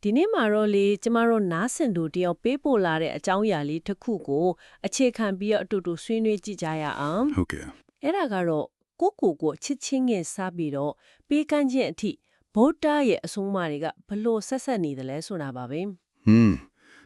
ဒီနေ့မှာတော့လေကျမတို့နားဆင်သူတယောက်ပေးပို့လာတဲ့အကြောင်းအရာလေးတစ်ခုကိုအခြေခံပြီးတော့အတူတူဆွေးနွေးကြည့်ကြရအောင် ဟုတ်ကဲ့ အဲ့ဒါကတော့ကိုချစ်ချင်းငယ်စားပြီးတော့ပေးကမ်းခြင်းအထိဗုဒ္ဓရဲ့အဆုံးအမတွေကဘလို့ဆက်ဆက်နေတယ်လဲဆိုတာပါပဲ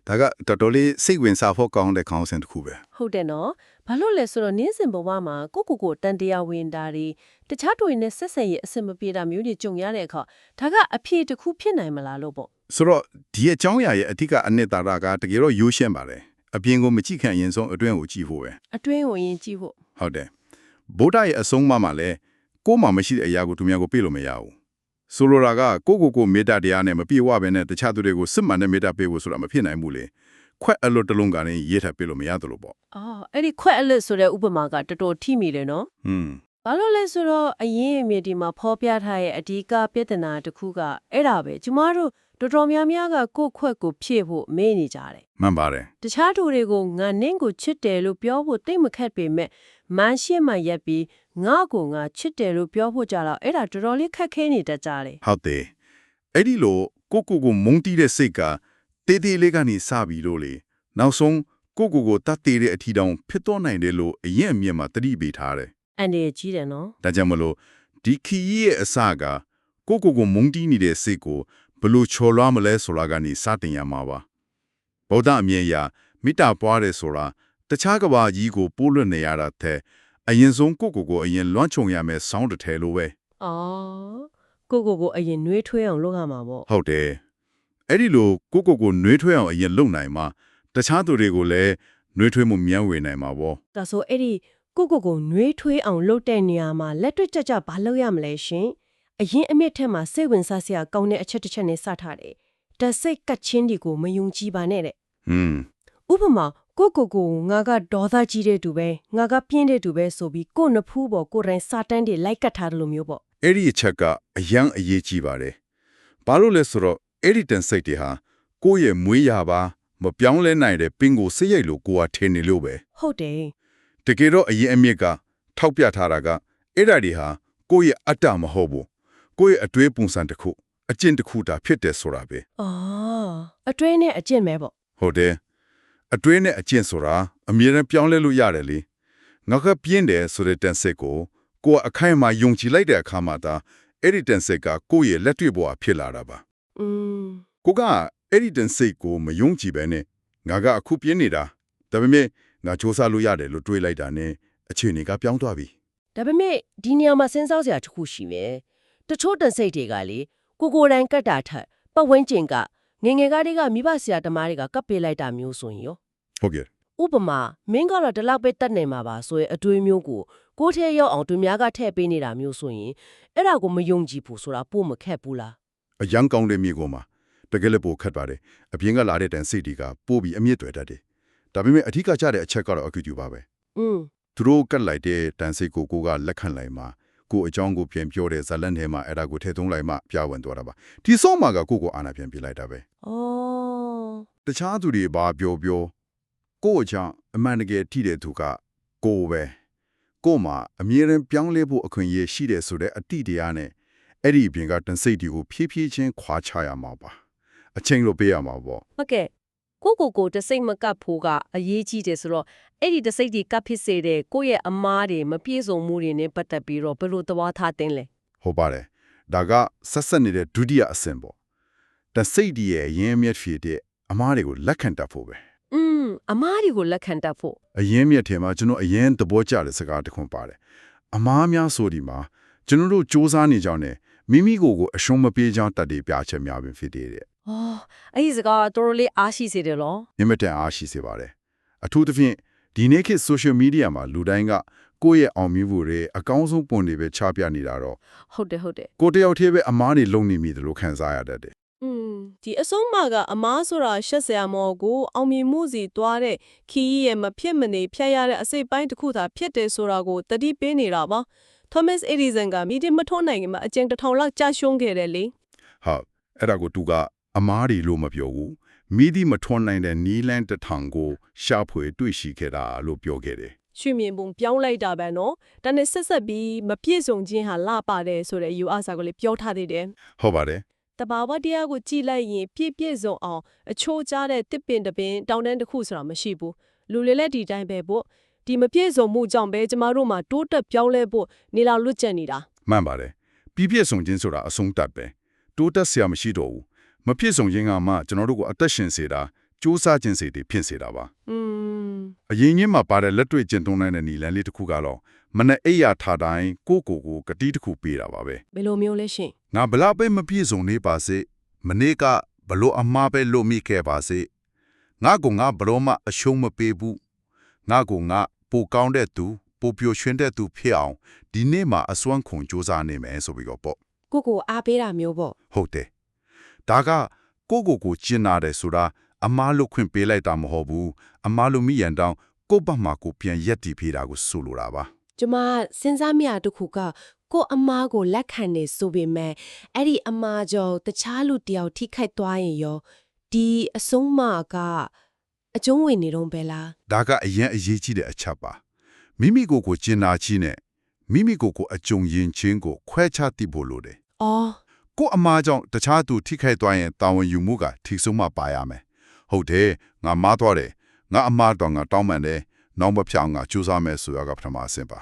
ဒါကတော်တော်လေးစိတ်ဝင်စားဖို့ကောင်းတဲ့ခေါင်းစဉ်တစ်ခုပဲ ဟုတ်တယ်နော်ဘာလို့လဲဆိုတော့နင်းစင်ဘဝမှာကိုတန်တရားဝင်တာတွေတခြားတွေနဲ့ဆက်ဆက်ရဲ့အဆင်မပြေတာမျိုးတွေကြုံရတဲ့အခါဒါကအဖြစ်တစ်ခုဖြစ်နိုင်မလားလို့ပေါ့ ဆိုတော့ဒီအကြောင်းအရာရဲ့အဓိကအနှစ်သာရကတကယ်တော့ရိုးရှင်းပါတယ်အပြင်ကိုမကြည့်ခင်အရင်ဆုံးအတွင်းကိုကြည့်ဖို့ပဲ အတွင်းကိုရင်ကြည့်ဖို့ ဟုတ်တယ်ဗုဒ္ဓရဲ့အဆုံးအမမှာလည်းကိုယ်မှမရှိတဲ့အရာကိုသူများကိုပေးလို့မရဘူးဆိုလိုတာကကိုမေတ္တာတရားနဲ့မပြေဝဘဲနဲ့တခြားသူတွေကိုစစ်မှန်တဲ့မေတ္တာပေးဖို့ဆိုတာမဖြစ်နိုင်ဘူးလေခွက်အလွတ်တလုံးကနေရေးထားပေးလို့မရတယ်လို့ပေါ့ အော်အဲ့ဒီခွက်အလစ်ဆိုတဲ့ဥပမာကတော်တော်ထိမိတယ်နော် ဘာလို့လဲဆိုတော့အရင်အမြစ်ဒီမှာဖော်ပြထားရဲ့အဓိကပြဿနာတစ်ခုကအဲ့ဒါပဲကျမတို့တော်တော်များများကကိုယ့်ခွက်ကိုဖြည့်ဖို့မေ့နေကြတယ် မှန်ပါတယ် တခြားသူတွေကိုငါနင့်ကိုချစ်တယ်လို့ပြောဖို့တိတ်မခက်ပေမဲ့မန်ရှင်းမှရက်ပြီးငါ့ကိုငါချစ်တယ်လို့ပြောဖို့ကြတော့အဲ့ဒါတော်တော်လေးခက်ခဲနေတတ်ကြတယ် ဟုတ်တယ်အဲ့ဒီလိုကိုမုန်းတီးတဲ့စိတ်ကတေးသေးလေးကနေစပြီးလို့လေနောက်ဆုံးကိုတတ်သေးတဲ့အထီတောင်ဖြစ်တော့နိုင်တယ်လို့အရင်အမြင်မှာသတိပေးထားတယ် အန်ဒီကြီးတယ်နော် ဒါကြောင့်မလို့ဒီခီးရဲ့အစကကိုမုန်းတီးနေတဲ့စိတ်ကိုဘယ်လို့ချော်လွှားမလဲဆိုတာကနေစတင်ရမှာပါဗုဒ္ဓအမြင်အရမေတ္တာပွားတယ်ဆိုတာတခြားကဘာကြီးကိုပိုးလွတ်နေရတာတဲ့အရင်ဆုံးကိုအရင်လွှမ်းခြုံရမယ်ဆောင်းတစ်ထဲလိုပဲ အော်ကိုအရင်နှွေးထွေးအောင်လုပ်ရမှာပေါ့ ဟုတ်တယ်အဲ့ဒီလိုကိုနှွေးထွေးအောင်အရင်လုပ်နိုင်မှာတခြားသူတွေကိုလည်းနှွေးထွေးမှုမြန်းဝေနိုင်မှာပေါ့ ဒါဆိုအဲ့ဒီကိုနှွေးထွေးအောင်လုပ်တဲ့နေရာမှာလက်တွေ့ကြဘာလုပ်ရမလဲရှင်အရင်အမြင့်ထက်မှာစိတ်ဝင်စားစရာကောင်းတဲ့အချက်တစ်ချက်နဲ့စထားတယ်တစိတ်ကတ်ချင်းဒီကိုမယုံကြည်ပါနဲ့တဲ့ ဥပမာကိုငါကဒေါသကြီးတဲ့သူပဲငါကပြင်းတဲ့သူပဲဆိုပြီးကိုနှစ်ဖူးပေါ်ကိုယ်တိုင်စာတန်းတွေလိုက်ကတ်ထားတယ်လို့မျိုးပေါ့ အဲ့ဒီအချက်ကအယံအရေးကြီးပါတယ်ဘာလို့လဲဆိုတော့အဲ့ဒီတန်စိတ်တွေဟာကိုယ့်ရဲ့မွေးရပါမပြောင်းလဲနိုင်တဲ့ပင်ကိုစိတ်ရိုက်လို့ကိုယ်ကထင်နေလို့ပဲ ဟုတ်တယ် တကယ်တော့အရင်အမြစ်ကထောက်ပြထားတာကအဲ့ဒါတွေဟာကိုယ့်ရဲ့အတ္တမဟုတ်ဘူးကိုယ့်ရဲ့အတွေးပုံစံတစ်ခုအကျင့်တစ်ခုတာဖြစ်တယ်ဆိုတာပဲ အော်အတွင်းနဲ့အကျင့်ပဲပေါ့ ဟုတ်တယ်အတွေးနဲ့အကျင့်ဆိုတာအမြဲတမ်းပြောင်းလဲလို့ရတယ်လေငါကပြင်းတယ်ဆိုတဲ့တန်စိတ်ကိုကအခိုင်အမာယုံကြည်လိုက်တဲ့အခါမှာဒါအဲ့ဒီတန်စိတ်ကကိုယ့်ရဲ့လက်တွေ့ဘဝဖြစ်လာတာပါ ကိုကအဲ့ဒီတန်စိတ်ကိုမယုံကြည်ပဲနဲ့ငါကအခုပြင်းနေတာဒါပေမဲ့ငါစူးစမ်းလို့ရတယ်လို့တွေးလိုက်တာနဲ့အခြေအနေကပြောင်းသွားပြီ ဒါပေမဲ့ဒီနေရာမှာစဉ်းစားစရာတစ်ခုရှိမယ်တချို့တစိတ်တွေကလေကိုယ်တိုင်ကတ်တာထက်ပတ်ဝန်းကျင်ကငယ်ငယ်ကတည်းကမိဘဆရာတမားတွေကကပ်ပေးလိုက်တာမျိုးဆိုရင်ရော ဟုတ်ကဲ့ ဥပမာမင်းကတော့ဒီလောက်ပဲတတ်နေမှာပါဆိုရင်အတွေးမျိုးကိုထဲရောက်အောင်သူများကထည့်ပေးနေတာမျိုးဆိုရင်အဲ့ဒါကိုမယုံကြည်ဘူးဆိုတာပို့မခက်ဘူးလား အယံကောင်းတဲ့မြေကိုမှာတကယ်လည်းပိုခတ်ပါတယ်အပြင်ကလာတဲ့တန်စိတ်တွေကပို့ပြီးအမြင့်တွေတတ်တယ်ဒါပေမဲ့အထူးကကြတဲ့အချက်ကတော့အကူအကျပါပဲသူတို့ကတ်လိုက်တဲ့တန်စိတ်ကိုကလက်ခံလိုက်မှာကိုအကြောင်းကိုပြန်ပြောတဲ့ဇာလန်ထဲမှာအဲ့ဒါကိုထည့်သွင်းလိုက်မှပြဝင်သွားတာပါဒီစောမှာကကိုအာနာပြန်ပြလိုက်တာပဲ အော် တခြားသူတွေဘာပြောကိုအကြောင်းအမှန်တကယ်ထိတဲ့သူကကိုပဲကိုမှာအမြဲတမ်းပြောင်းလဲဖို့အခွင့်အရေးရှိတယ်ဆိုတဲ့အတိတရားနဲ့အဲ့ဒီအပြင်ကတန်စိတ်တွေကိုဖြည်းဖြည်းချင်းခွာချရမှာပါအချိန်လိုပေးရမှာပေါ့ ဟုတ်ကဲ့ကိုတစိတ်မကပ်ဖို့ကအရေးကြီးတယ်ဆိုတော့အဲ့ဒီတစိတ်ဒီကပ်ဖြစ်စေတဲ့ကိုယ့်ရဲ့အမားတွေမပြည့်စုံမှုတွေနဲ့ပတ်သက်ပြီးတော့ဘယ်လိုသဘောထားတင်လဲ ဟုတ်ပါတယ်ဒါကဆက်နေတဲ့ဒုတိယအဆင့်ပေါ့တန်စိတ်ဒီရဲ့ရင်းမြစ်ဖြစ်တဲ့အမားတွေကိုလက်ခံတတ်ဖို့ပဲ အမားတွေကိုလက်ခံတတ်ဖို့ အရင်မြစ်ထဲမှာကျွန်တော်အရင်သဘောကျတဲ့စကားတစ်ခွန်းပါတယ်အမားများဆိုဒီမှာကျွန်တော်တို့စူးစမ်းနေကြတယ်မိမိကိုအရှုံးမပေးကြောင်းတတ်တယ်ပြချက်များပင်ဖြစ်တဲ့ အော်အဲ့ဒီစကားတော်တော်လေးအားရှိစေတယ်လို့ မြင့်မတန်အားရှိစေပါတယ်အထူးသဖြင့်ဒီနေ့ခေတ် social media မှာလူတိုင်းကကိုယ့်ရဲ့အောင်မြင်မှုတွေအကောင်းဆုံးပုံတွေပဲချပြနေတာတော့ ဟုတ်တယ် ကိုတယောက်တည်းပဲအမားတွေလုံနေမိတယ်လို့ခံစားရတတ်တယ် ဒီအဆုံးအမကအမားဆိုတာရှက်စရာမဟုတ်ကိုအောင်မြင်မှုစီသွားတဲ့ခီးရဲ့မဖြစ်မနေဖျက်ရတဲ့အစိတ်ပိုင်းတစ်ခုသာဖြစ်တယ်ဆိုတာကိုတတိပေးနေတာပါ Thomas Edison ကမီးတင်မထွန်းနိုင်ခင်မှာအကျဉ်တစ်ထောင်လောက်ကြာရှုံးခဲ့တယ်လေ ဟုတ်အဲ့ဒါကိုသူကအမားတွေလို့မပြောဘူးမိသည့်မထွန်းနိုင်တဲ့နီလန်းတစ်ထောင်ကိုရှာဖွေတွေ့ရှိခဲ့တာလို့ပြောခဲ့တယ် ရွှေမြင်ပုံပြောင်းလိုက်တာပဲနော်ဒါနဲ့ဆက်ပြီးမပြည့်စုံခြင်းဟာလှပါတယ်ဆိုတဲ့ယူအစာကိုလည်းပြောထားသေးတယ် ဟုတ်ပါတယ် တဘာဝတရားကိုကြည်လိုက်ရင်ပြည့်စုံအောင်အချိုးကြားတဲ့တစ်ပင်တစ်ပင်တောင်းတန်းတစ်ခုဆိုတာမရှိဘူးလူလေးလက်ဒီတိုင်းပဲပေါ့ဒီမပြည့်စုံမှုကြောင့်ပဲကျမတို့မှာတိုးတက်ပြောင်းလဲဖို့နေလာလွတ်ကျက်နေတာ မှန်ပါတယ်ပြည့်စုံခြင်းဆိုတာအဆုံးတတ်ပဲတိုးတက်စရာမရှိတော့ဘူးမပြည့်စုံခြင်းကမှကျွန်တော်တို့ကိုအသက်ရှင်စေတာစူးစမ်းခြင်းစေတယ်ဖြစ်စေတာပါအရင်ကြီးမှာပါတဲ့လက်တွေ့ကျင့်သုံးနိုင်တဲ့နည်းလမ်းလေးတစ်ခုကတော့မနဲ့အိယာထားတိုင်းကိုကတိတစ်ခုပေးတာပါပဲ ဘယ်လိုမျိုးလဲရှင် ငါဘလောက်ပဲမပြည့်စုံနေပါစေမနေ့ကဘလို့အမှားပဲလို့မိခဲ့ပါစေငါကဘလို့မှအရှုံးမပေးဘူးငါပိုကောင်းတဲ့သူပိုပျော်ရွှင်တဲ့သူဖြစ်အောင်ဒီနေ့မှာအစွမ်းခွန်စူးစမ်းနေမယ်ဆိုပြီးတော့ပေါ့ ကိုအားပေးတာမျိုးပေါ့ ဟုတ်တယ်ဒါကကိုကျင်နာတယ်ဆိုတာအမားလို့ခွင့်ပေးလိုက်တာမဟုတ်ဘူးအမားလို့မိရန်တောင်းကိုဘတ်မှာကိုပြန်ရက်တည်ဖေးတာကိုဆိုလိုတာပါ ကျမစဉ်းစားမိတာတစ်ခုကကိုအမားကိုလက်ခံနေဆိုပေမဲ့အဲ့ဒီအမားကြောင့်တခြားလူတယောက်ထိခိုက်သွားရင်ရောဒီအဆုံးအမကအကျုံးဝင်နေတော့ပဲလား ဒါကအရင်အရေးကြီးတဲ့အချက်ပါမိမိကိုကျင်နာခြင်းနဲ့မိမိကိုအကြုံရင်ချင်းကိုခွဲခြားသိဖို့လိုတယ် အော် ကိုအမားကြောင့်တခြားသူထိခိုက်သွားရင်တာဝန်ယူမှုကထိဆုံးမှပါရမယ်ဟုတ်တယ်ငါမားသွားတယ်ငါအမားတော့ငါတောင်းပန်တယ်နောက်မဖြောင်းငါကြိုးစားမယ်ဆိုရကပထမအဆင့်ပါ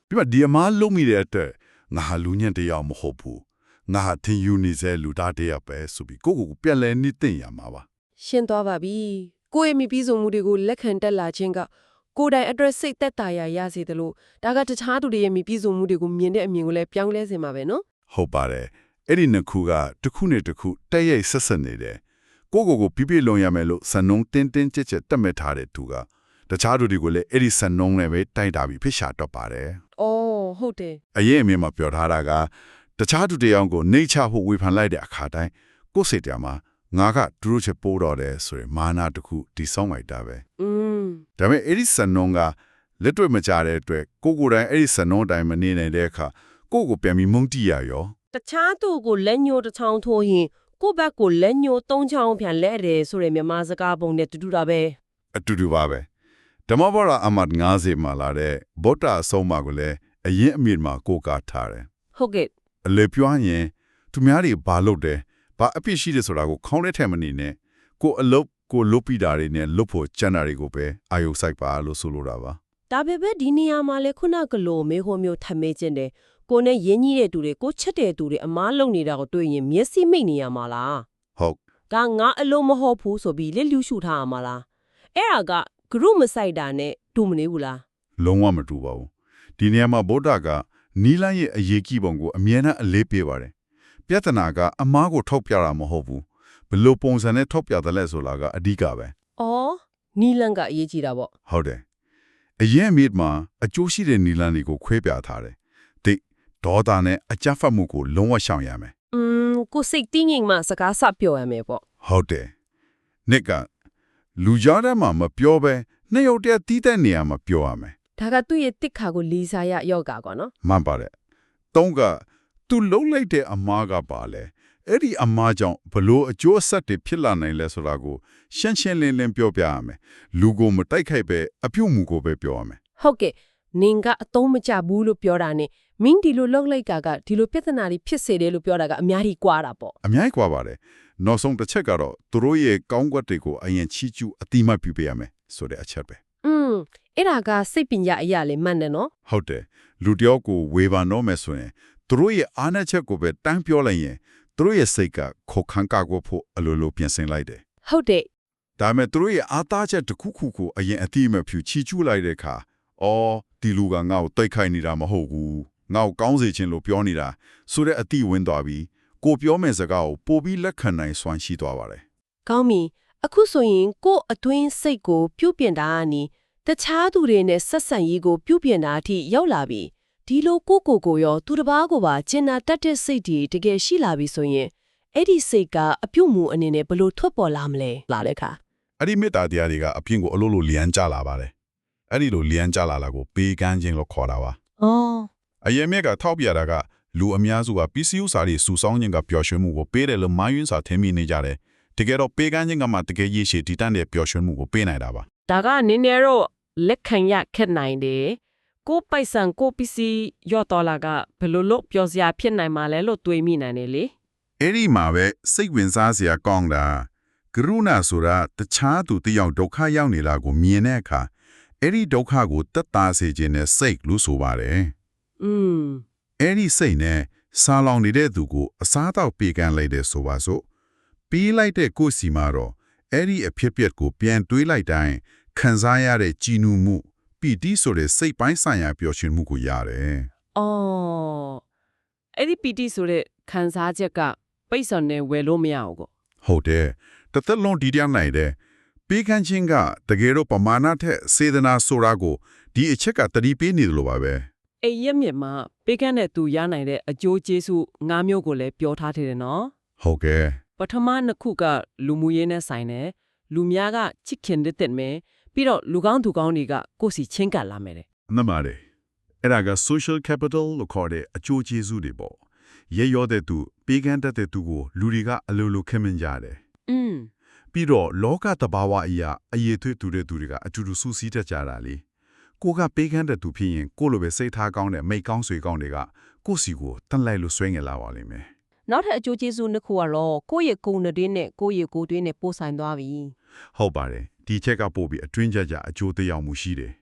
ပြီးမှဒီအမားလုံးမိတဲ့အတွက်ငါဟာလူညံ့တယောက်မဟုတ်ဘူးငါဟာသင်ယူနေစေလူသားတယောက်ပဲဆိုပြီးကိုပြန်လဲနေသိရမှာပါ ရှင်းသွားပါပြီကိုယ့်ရဲ့မိပြီးဆုံးမှုတွေကိုလက်ခံတက်လာခြင်းကကိုယ်တိုင်အတွက်စိတ်သက်သာရာရစေတယ်လို့ဒါကတခြားသူတွေရဲ့မိပြီးဆုံးမှုတွေကိုမြင်တဲ့အမြင်ကိုလည်းပြောင်းလဲစေမှာပဲနော် ဟုတ်ပါတယ်အဲ့ဒီနှစ်ခုကတစ်ခုနဲ့တစ်ခုတက်ရိုက်ဆက်ဆက်နေတယ်ကိုပြပြလုံးရမယ်လို့စံနှုံးတင်းကြပ်တက်မဲ့ထားတဲ့သူကတခြားသူတွေကိုလည်းအဲ့ဒီစံနှုံးနဲ့ပဲတိုက်တာပြီးဖိရှာတော့ပါတယ် အော်ဟုတ်တယ် အရင်အမြင်မှာပြောထားတာကတခြားသူတယောက်ကိုနှိမ့်ချဖို့ဝေဖန်လိုက်တဲ့အခါတိုင်းကိုယ်စိတ်ထဲမှာငါကသူတို့ချက်ပိုးတော့တယ်ဆိုရင်မာနတစ်ခုတီဆောင်းလိုက်တာပဲဒါပေမဲ့အဲ့ဒီစံနှုံးကလက်တွေ့မကြတဲ့အတွက်ကိုယ်တိုင်အဲ့ဒီစံနှုံးတိုင်းမနေနိုင်တဲ့အခါကိုပြန်ပြီးမုန်းတိရရော တခြားသူကိုလက်ညှိုးတစ်ချောင်းထိုးရင်ကိုယ့်ဘက်ကိုလက်ညှိုးသုံးချောင်းပြန်လဲတယ်ဆိုရယ်မြန်မာစကားပုံနဲ့တူတာပဲ အတူတူပါပဲဓမ္မဘောရအမတ်90မှာလာတဲ့ဗုဒ္ဓအဆုံးအမကိုလည်းအရင်အမြင့်မှာကိုကားထားတယ် ဟုတ်ကဲ့ အလေပြောရင်သူများတွေဘာလုပ်တယ်ဘာအပြစ်ရှိတယ်ဆိုတာကိုခေါင်းထဲထည့်မနေနဲ့ကိုအလုပ်ကိုလုပ်ပြီးတာတွေနဲ့လုပ်ဖို့ကြံတာတွေကိုပဲအာယုစိုက်ပါလို့ဆိုလိုတာပါ ဒါပေမဲ့ဒီနေရာမှာလေခုနကလိုမေဟိုမျိုးထမေးခြင်းတယ်ကိုနဲ့ရင်းကြီးတဲ့သူတွေကိုချက်တဲ့သူတွေအမားလုံနေတာကိုတွေ့ရင်မျက်စိမိတ်နေရမှာလား ဟုတ် ဒါငါအလုံးမဟုတ်ဘူးဆိုပြီးလက်လူရှုထားရမှာလားအဲ့ဒါကဂရုမဆိုင်တာနဲ့တူမနေဘူးလား လုံးဝမတူပါဘူးဒီနေရာမှာဗုဒ္ဓကနီလန်းရဲ့အရေးကြီးပုံကိုအမြဲတမ်းအလေးပေးပါတယ်ပြဿနာကအမားကိုထောက်ပြတာမဟုတ်ဘူးဘယ်လိုပုံစံနဲ့ထောက်ပြတယ်လဲဆိုတာကအဓိကပဲ အော်နီလန်ကအရေးကြီးတာပေါ့ ဟုတ်တယ်အရင်အမြစ်မှာအကျိုးရှိတဲ့နီလန်းတွေကိုခွဲပြထားတယ်တိတ်ဒေါသနဲ့အကြမ်းဖက်မှုကိုလုံးဝရှောင်ရမယ် ကိုစိတ်တင်းငိမ်မှစကားစပြောရမယ်ပေါ့ ဟုတ်တယ်နှစ်ကလူကြားထဲမှာမပြောဘဲနှစ်ယောက်တည်းတီးတဲ့နေရာမှာပြောရမယ် ဒါကသူ့ရဲ့တစ်ခါကိုလီစာရယောဂါကောနော် မှန်ပါတယ်သုံးကသူလုံးလိုက်တဲ့အမားကပါလေအဲ့ဒီအမားကြောင့်ဘလို့အကျိုးအဆက်တွေဖြစ်လာနိုင်လဲဆိုတာကိုရှင်းလင်းပြောပြရမယ်လူကိုမတိုက်ခိုက်ပဲအပြုတ်မှုကိုပဲပြောရမယ် ဟုတ်ကဲ့နင်ကအသုံးမချဘူးလို့ပြောတာနဲ့မင်းဒီလိုလောက်လိုက်ကဒီလိုပြဿနာတွေဖြစ်စေတယ်လို့ပြောတာကအများကြီးကွာတာပေါ့ အများကြီးกว่าပါတယ်နောက်ဆုံးတစ်ချက်ကတော့သူတို့ရဲ့ကောင်းကွက်တွေကိုအရင်ချီးကျူးအတိမတ်ပြုပေးရမယ်ဆိုတဲ့အချက်ပဲ အဲ့ဒါကစိတ်ပညာအရာလေမှန်တယ်နော် ဟုတ်တယ်လူတယောက်ကိုဝေဖန်တော့မယ်ဆိုရင်သူတို့ရဲ့အားနည်းချက်ကိုပဲတန်းပြောလိုက်ရင်သူတို့ရဲ့စိတ်ကခုတ်ခန်းကာကွယ်ဖို့အလိုလိုပြင်ဆင်လိုက်တယ် ဟုတ်တယ် ဒါပေမဲ့သူတို့ရဲ့အားသားချက်တစ်ခုခုကိုအရင်အတိမတ်ပြုချီးကျူးလိုက်တဲ့အခါအော်ဒီလူကငါ့ကိုတိုက်ခိုက်နေတာမဟုတ်ဘူးငါ့ကိုကောင်းစေခြင်းလို့ပြောနေတာဆိုတဲ့အတိဝင်သွားပြီးကိုပြောမယ့်စကားကိုပိုပြီးလက်ခံနိုင်စွမ်းရှိသွားပါတယ် ကောင်းပြီအခုဆိုရင်ကို့အတွင်းစိတ်ကိုပြုပြင်တာကနေတခြားသူတွေနဲ့ဆက်ဆံရေးကိုပြုပြင်တာအထိရောက်လာပြီဒီလိုကိုရောသူတစ်ပါးကိုပါကျင်နာတတ်တဲ့စိတ်တွေတကယ်ရှိလာပြီဆိုရင်အဲ့ဒီစိတ်ကအပြုတ်မှုအနေနဲ့ဘလို့ထွက်ပေါ်လာမလဲလာတဲ့အခါ အဲ့ဒီမေတ္တာတရားတွေကအပြင်ကိုအလိုလိုလျမ်းကြလာပါတယ်အဲ့ဒီလိုလျမ်းကြလာတာကိုပေးကမ်းခြင်းလို့ခေါ်တာပါ အော် အရင်မြက်ကထောက်ပြတာကလူအများစုကပစ္စည်းဥစ္စာတွေစုဆောင်းခြင်းကပျော်ရွှင်မှုကိုပေးတယ်လို့မာယွန်းစာထင်မိနေကြတယ်တကယ်တော့ပေးကမ်းခြင်းကမှတကယ်ရည်ရှိတည်တတ်တဲ့ပျော်ရွှင်မှုကိုပေးနိုင်တာပါ ဒါကနည်းနည်းတော့လက်ခံရခက်နိုင်တယ်ကိုပိုက်ဆံကိုပစ္စည်းရော့တော်လာကဘယ်လိုလို့ပြောစရာဖြစ်နိုင်မှာလဲလို့တွေးမိနိုင်တယ်လေ အဲ့ဒီမှာပဲစိတ်ဝင်စားစရာကောင်းတာကရုဏာဆိုတာတခြားသူတယောက်ဒုက္ခရောက်နေတာကိုမြင်တဲ့အခါအဲ့ဒီဒုက္ခကိုသက်သာစေခြင်းနဲ့စိတ်လို့ဆိုပါတယ် အဲ့ဒီစိတ်နဲ့ဆာလောင်နေတဲ့သူကိုအစားတောက်ပေးကမ်းလိုက်တဲ့ဆိုပါစို့ပေးလိုက်တဲ့ကိုယ်စီမှာတော့အဲ့ဒီအဖြစ်အပျက်ကိုပြန်တွေးလိုက်တိုင်းခံစားရတဲ့ကြည်နူးမှုပီတိဆိုတဲ့စိတ်ပိုင်းဆိုင်ရာပျော်ရွှင်မှုကိုရတယ် အော်အဲ့ဒီပီတိဆိုတဲ့ခံစားချက်ကပိတ်ဆို့နေဝယ်လို့မရဘူးကော ဟုတ်တယ်တစ်သက်လုံးဒီတရားနိုင်တယ်ပေးကမ်းခြင်းကတကယ်တော့ပမာဏထက်စေတနာဆိုတာကိုဒီအချက်ကတတိပေးနေတယ်လို့ပါပဲ အဲ့ရက်မြစ်မှာပေးကမ်းတဲ့သူရနိုင်တဲ့အကျိုးကျေးဇူး၅မျိုးကိုလည်းပြောထားတယ်နော် ဟုတ်ကဲ့ ပထမနှစ်ခုကလူမှုရေးနဲ့ဆိုင်တယ်လူများကချစ်ခင်တဲ့မယ်ပြီးတော့လူကောင်းသူကောင်းတွေကကိုယ်စီချင်းကပ်လာမယ်တဲ့ နမတယ်အဲ့ဒါက social capital လို့ခေါ်တဲ့အကျိုးကျေးဇူးတွေပေါ့ရေရောတဲ့သူပေးကမ်းတတ်တဲ့သူကိုလူတွေကအလိုလိုခင်မင်ကြတယ် ပြီးတော့လောကတဘာဝအရာအရေးသွေးတူတဲ့သူတွေကအတူတူစူးစီးတတ်ကြတာလေကိုကပေးကမ်းတဲ့သူဖြစ်ရင်ကိုလိုပဲစိတ်ထားကောင်းတဲ့မိတ်ကောင်းဆွေကောင်းတွေကကိုစီကိုတန်လိုက်လို့ဆွဲငင်လာပါလိမ့်မယ် နောက်ထပ်အကျိုးကျေးဇူးနှစ်ခုကတော့ကိုယ့်ရဲ့ကိုယ်နဲ့တွင်းနဲ့ကိုယ့်ရဲ့ကိုယ်တွင်းနဲ့ပို့ဆိုင်သွားပြီ ဟုတ်ပါတယ်ဒီချက်ကပို့ပြီးအတွင်းကြကြအကျိုးတရားမှုရှိတယ်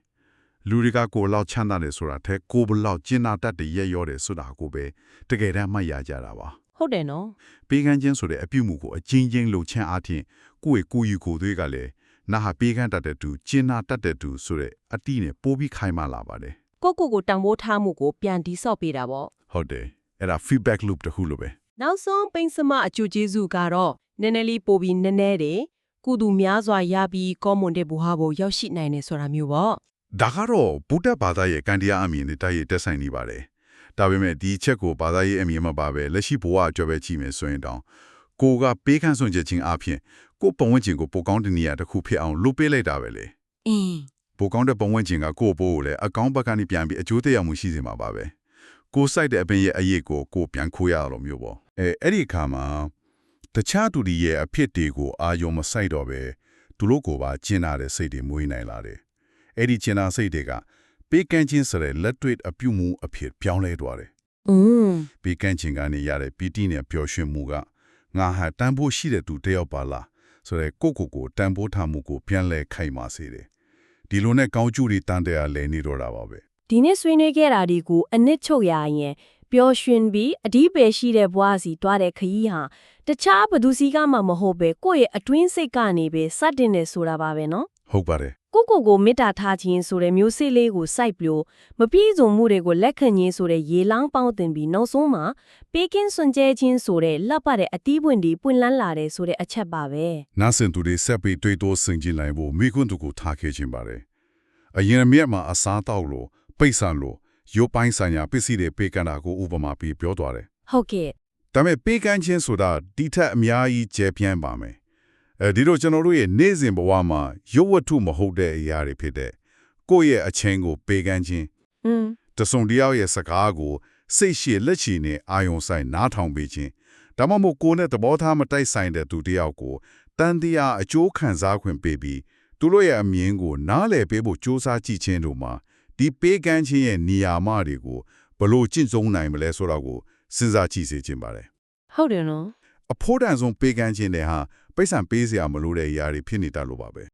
လူတွေကကိုယ်လောက်ချမ်းသာတယ်ဆိုတာထက်ကိုယ်ဘလောက်ကျင်နာတတ်တဲ့ရက်ရောတယ်ဆိုတာကိုပဲတကယ်တမ်းမှတ်ရကြတာပါ ဟုတ်တယ်နော် ပေးကမ်းခြင်းဆိုတဲ့အပြုမှုကိုအချင်းချင်းလှုပ်ချမ်းအားဖြင့်ကိုယ့်ရဲ့ကိုယ်ယူကိုယ်တွေကလည်းနာဟာပေးကမ်းတတ်တဲ့သူကျင်နာတတ်တဲ့သူဆိုတဲ့အတိနဲ့ပို့ပြီးခိုင်မာလာပါတယ် ကိုယ့်ကိုယ်တန်ဖိုးထားမှုကိုပြန်တိဆောက်ပေးတာပေါ့ ဟုတ်တယ်အဲ့ဒါ feedback loop တစ်ခုလိုပဲ နောက်ဆုံးပိန်းစမအကျိုးကျေးဇူးကတော့နည်းနည်းလေးပို့ပြီးနည်းနည်းတယ်ကုသူများစွာရပြီးကောမွန်တဲ့ဘဝကိုရောက်ရှိနိုင်တယ်ဆိုတာမျိုးပေါ့ ဒါကတော့ဗုဒ္ဓဘာသာရဲ့ကံတရားအမြင်နဲ့တိုက်ရိုက်တက်ဆိုင်နေပါတယ်ဒါပေမဲ့ဒီချက်ကိုဘာသာရေးအမြင်မှာပါပဲလက်ရှိဘဝအကျော်ပဲကြည့်မယ်ဆိုရင်တောင်ကိုကပေးကမ်းစွန့်ချက်ခြင်းအပြင်ကိုပတ်ဝန်းကျင်ကိုပိုကောင်းတဲ့နေရာတစ်ခုဖြစ်အောင်လုပ်ပေးလိုက်တာပဲလေ အင်း ပိုကောင်းတဲ့ပတ်ဝန်းကျင်ကကိုယ့်ဘိုးကိုလည်းအကောင်းဘက်ကနေပြန်ပြီးအကျိုးတရားမှုရှိစေမှာပါပဲကိုစိုက်တဲ့အပင်ရဲ့အရေးကိုပြန်ခိုးရအောင်မျိုးပေါ့အဲ့ဒီအခါမှာတခြားသူတွေရဲ့အဖြစ်တွေကိုအာယုံမစိုက်တော့ပဲသူတို့ကိုပါကျင်နာတဲ့စိတ်တွေမွေးနိုင်လာတယ်အဲ့ဒီကျင်နာစိတ်တွေကပေးကမ်းခြင်းဆိုတဲ့လက်တွေ့အပြုမှုအဖြစ်ပြောင်းလဲသွားတယ် ပေးကမ်းခြင်းကနေရတဲ့ပီတိနဲ့ပျော်ရွှင်မှုကငါဟာတန်ဖိုးရှိတဲ့သူတစ်ယောက်ပါလားဆိုတဲ့ကိုတန်ဖိုးထားမှုကိုပြန်လဲခိုင်မာစေတယ်ဒီလိုနဲ့ကောင်းကျိုးတွေတန်တရားလဲနေတော့တာပါပဲ ဒီနေ့ဆွေးနွေးခဲ့တာဒီကိုအနစ်ချုပ်ရရင်ပျော်ရွှင်ပြီးအဒီပယ်ရှိတဲ့ဘဝစီတွားတဲ့ခရီးဟာတခြားဘသူစီကမှမဟုတ်ပဲကိုယ့်ရဲ့အတွင်းစိတ်ကနေပဲစတင်နေဆိုတာပါပဲနော် ဟုတ်ပါတယ် ကိုမေတ္တာထားခြင်းဆိုတဲ့မျိုးစေ့လေးကိုစိုက်ပြိုမပြည့်စုံမှုတွေကိုလက်ခံခြင်းဆိုတဲ့ရေလောင်းပေါင်းတင်ပြီးနောက်ဆုံးမှာပေးကင်းစွန့်ကြဲခြင်းဆိုတဲ့လက်ပတ်တဲ့အတီးပွင့်ဒီပွင့်လန်းလာတဲ့ဆိုတဲ့အချက်ပါပဲ နာစင်သူတွေဆက်ပြီးတွေးတိုးဆင်ခြင်နိုင်ဖို့မိခွန်းသူကိုထားခဲ့ခြင်းပါတယ်အရင်အမြတ်မှာအစားတောက်လို့ပိတ်ဆန်လို့ရုပ်ပိုင်းဆိုင်ရာပစ္စည်းတွေပေးကမ်းတာကိုဥပမာပြီးပြောသွားတယ် ဟုတ်ကဲ့ ဒါပေမဲ့ပေးကမ်းခြင်းဆိုတာဒီထက်အများကြီးကျယ်ပြန့်ပါမယ်ဒီလိုကျွန်တော်တို့ရဲ့နေ့စဉ်ဘဝမှာရုပ်ဝတ္ထုမဟုတ်တဲ့အရာတွေဖြစ်တဲ့ကိုယ့်ရဲ့အချင်းကိုပေးကမ်းခြင်းတစုံတယောက်ရဲ့စကားကိုစိတ်ရှည်လက်ချီနဲ့အာယုံဆိုင်နားထောင်ပေးခြင်းဒါမှမဟုတ်ကိုယ်နဲ့သဘောထားမတိုက်ဆိုင်တဲ့သူတယောက်ကိုတန်တရားအကျိုးခံစားခွင့်ပေးပြီးသူတို့ရဲ့အမြင်ကိုနားလည်ပေးဖို့စ조사ကြည့်ခြင်းတို့မှာဒီပေးကမ်းခြင်းရဲ့နေရာမတွေကိုဘလို့ကျင့်သုံးနိုင်မလဲဆိုတာကိုစဉ်းစားကြည့်စေခြင်းပါတယ် ဟုတ်တယ်နော် အဖို့တန်ဆုံးပေးကမ်းခြင်းတွေဟာပိဿံပေးစရာမလိုတဲ့အရာတွေဖြစ်နေတာလို့ပါပဲ